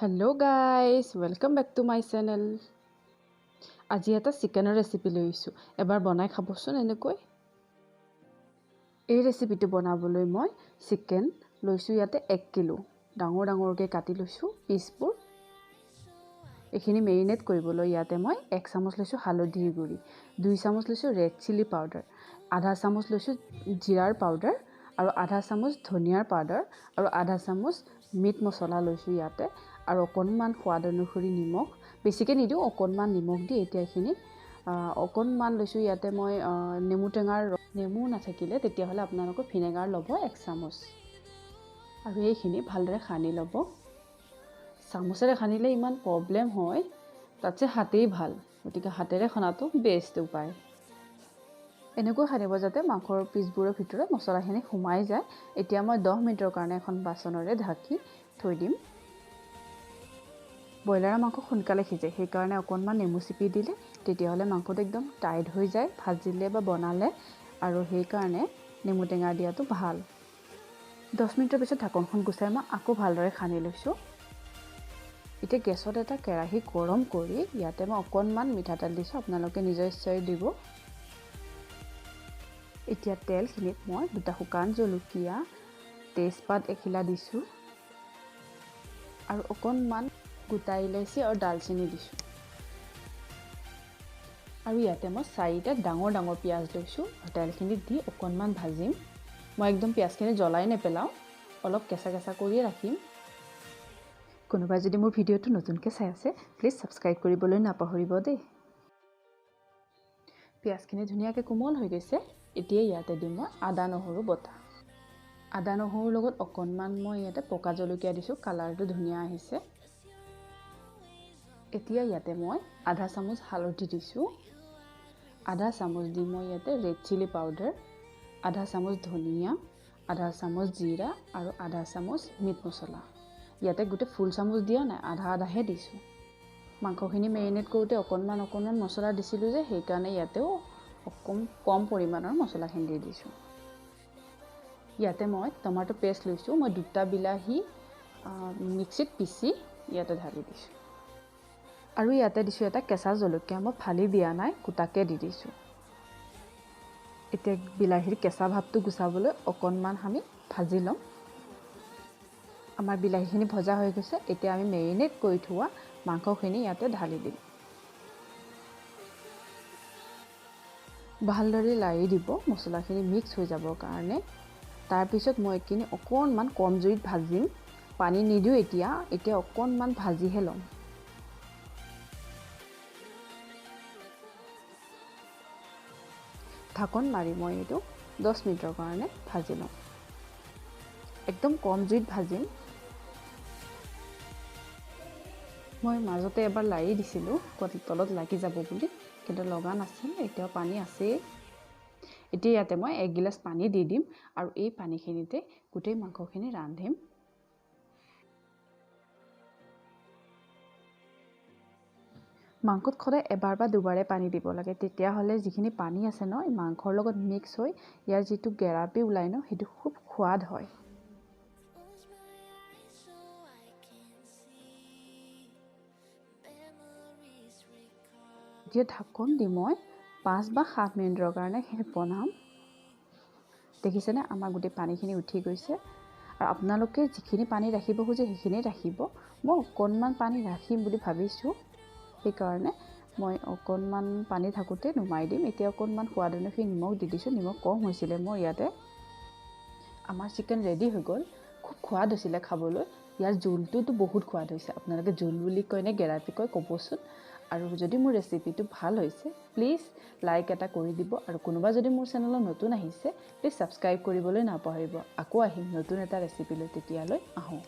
Hello guys, welcome back to my channel. আজি এটা চিকেনৰ ৰেচিপি লৈছো। এবাৰ বনাই খাবচোন এনেকৈ। এই ৰেচিপিটো বনাবলৈ মই চিকেন লৈছো ইয়াতে 1 কিলো। ডাঙৰকৈ কাটি লৈছো পিচবোৰ। এখিনি মেৰিনেট কৰিবলৈ ইয়াতে মই 1 চামুচ লৈছো হালধিৰ গুৰি, 2 চামুচ লৈছো ৰেড চিলি পাউডাৰ, আধা চামুচ লৈছো জিৰাৰ পাউডাৰ আৰু আধা চামুচ ধনিয়াৰ পাউডাৰ আৰু আধা চামুচ মিট মছলা লৈছো ইয়াতে আৰু অকনমান সোৱাদ অনুসৰি নিমখ, বেছিকৈ নিদিও অকনমান নিমখ দি এতিয়া এখিনি অকনমান লৈছো ইয়াতে মই নেমু টেঙাৰ নেমু নাথাকিলে তেতিয়া হলে আপোনালোকৰ ভিনেগাৰ লব 1 চামুচ আৰু এইখিনি ভালদৰে খানি লব। চামুচেৰে খানিলে ইমান প্ৰবলেম হয়, তাতছে হাতেই ভাল, গতিকে হাতেৰে খনাটো বেষ্ট উপায়। এনেকৈ খানিব যাতে মাংসৰ পিচবোৰৰ ভিতৰত মছলাখিনি সোমাই যায়। এতিয়া মই 10 মিনিটৰ কাৰণে এখন বাচনৰে ঢাকি থৈ দিম। ব্ৰইলাৰৰ মাংস সোনকালে সিজে, সেই কাৰণে অকনমান নেমু চিপি দিলে তেতিয়া হলে মাংসটো একদম টাইট হৈ যায় ভাজিলে বা বনালে, আৰু সেই কাৰণে নেমু টেঙা দিয়াটো ভাল। 10 মিনিটৰ পিছত ঢাকনখন গুচাই মই আকৌ ভালদৰে খানি লৈছো। এতিয়া গেছত এটা কেৰাহী গৰম কৰি ইয়াতে মই অকনমান মিঠাতেল দিছো, আপোনালোকে নিজৰ ইচ্ছাৰে দিব। এতিয়া তেলখিনিত মই 2টা শুকান জলকীয়া, তেজপাত এখিলা দিছো আৰু অকনমান গোটা ইলাইচি আৰু দালচেনি দিছো। আৰু ইয়াতে মই 4টা ডাঙৰ পিয়াজ লৈছো, তেলখিনিত দি অকনমান ভাজিম। মই একদম পিয়াজখিনি জ্বলাই নেপেলাও, অলপ কেঁচা কৰিয়ে ৰাখিম। কোনোবাই যদি মোৰ ভিডিঅ'টো নতুনকৈ চাই আছে প্লিজ সাবস্ক্ৰাইব কৰিবলৈ নাপাহৰিব দেই। পিয়াজখিনি ধুনীয়াকৈ কোমল হৈ গৈছে। এতিয়া ইয়াতে দিম মই আদা নহৰু বটা। আদা নহৰুৰ লগত অকনমান মই ইয়াতে পকা জলকীয়া দিছো, কালাৰটো ধুনীয়া আহিছে। এতিয়া ইয়াতে মই আধা চামুচ হালধি দিছো, আধা চামুচ দি মই ইয়াতে ৰেড চিলি পাউডাৰ, আধা চামুচ ধনিয়া, আধা চামুচ জিৰা আৰু আধা চামুচ মিট মছলা। ইয়াতে গোটে ফুল চামুচ দিয়া নাই, আধাহে দিছো। মাংসখিনি মেৰিনেট কৰোঁতে অকনমান মছলা দিছিলো যে, সেই কাৰণে ইয়াতেও কম পৰিমাণৰ মছলাখিনি দি দিছো। ইয়াতে মই টমেটো পেষ্ট লৈছো, মই 2টা বিলাহী মিক্সিত পিচি ইয়াতে ঢালি দিছো। আৰু ইয়াতে দিছো এটা কেঁচা জলকীয়া, মই ফালি দিয়া নাই, গোটাকে দি দিছো। এতিয়া বিলাহীৰ কেঁচা ভাৱটো গুচাবলৈ অকনমান আমি ভাজি লম। আমাৰ বিলাহীখিনি ভজা হৈ গৈছে। এতিয়া আমি মেৰিনেট কৰি থোৱা মাংসখিনি ইয়াতে ঢালি দিম। ভালদৰে লাৰি দিব মছলাখিনি মিক্স হৈ যাবৰ কাৰণে। তাৰপিছত মই এইখিনি অকনমান কম জুইত ভাজিম, পানী নিদিও এতিয়া অকনমান ভাজিহে ল'ম। ঢাকন মাৰি মই এইটো 10 মিনিটৰ কাৰণে ভাজি লম। একদম কম জুইত ভাজিম। মই মাজতে এবাৰ লাৰি দিছিলো তলত লাগি যাব বুলি, কিন্তু লগা নাছিল। এতিয়াও পানী আছেই। এতিয়া ইয়াতে মই 1 গিলাচ পানী দি দিম আৰু এই পানীখিনিতে গোটেই মাংসখিনি ৰান্ধিম। মাংসত সদায় এবাৰ বা দুবাৰে পানী দিব লাগে, তেতিয়াহ'লে যিখিনি পানী আছে ন মাংসৰ লগত মিক্স হৈ ইয়াৰ যিটো গ্ৰেভি ওলাই ন সেইটো খুব সোৱাদ হয়। এতিয়া ঢাকন দি মই 5 বা 7 মিনিটৰ কাৰণে বনাম। দেখিছেনে আমাৰ গোটেই পানীখিনি উঠি গৈছে। আৰু আপোনালোকে যিখিনি পানী ৰাখিব খোজে সেইখিনি ৰাখিব। মই অকনমান পানী ৰাখিম বুলি ভাবিছোঁ, সেইকাৰণে মই অকনমান পানী থাকোঁতে নুমাই দিম। এতিয়া অকনমান সোৱাদ অনুসৰি নিমখ দি দিছোঁ, নিমখ কম হৈছিলে মোৰ ইয়াতে। আমাৰ চিকেন ৰেডি হৈ গ'ল। খুব সোৱাদ হৈছিলে খাবলৈ। ইয়াৰ জোলটোতো বহুত সোৱাদ হৈছে। আপোনালোকে জোল বুলি কয় নে গ্ৰেভি কয় ক'বচোন। আৰু যদি মোৰ ৰেচিপিটো ভাল হৈছে প্লিজ লাইক এটা কৰি দিব, আৰু কোনোবা যদি মোৰ চেনেলত নতুন আহিছে প্লিজ সাবস্ক্ৰাইব কৰিবলৈ নাপাহৰিব। আকৌ আহিম নতুন এটা ৰেচিপি লৈ, তেতিয়ালৈ আহোঁ।